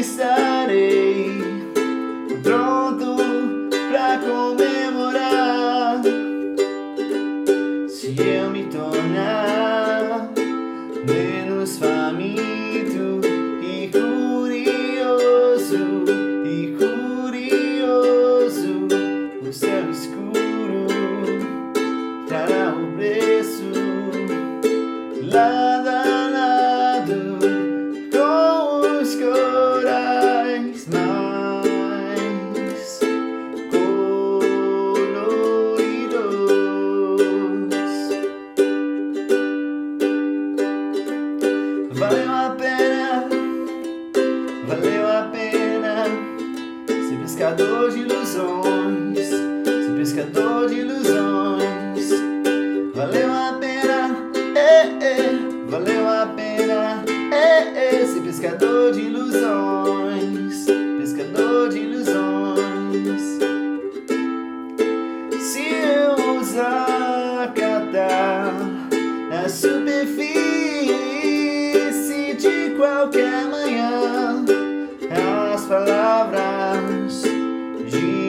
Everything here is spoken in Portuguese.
estarei pronto pra comemorar. Se eu me tornar menos faminto e curioso, o céu escuro trará o preço lado a lado com os corais mais coloridos. Valeu a pena ser pescador de ilusões, ser pescador de ilusões. Valeu a pena, valeu a pena, ser pescador de ilusões, pescador de ilusões. Se eu ousar catar na superfície de qualquer manhã as palavras de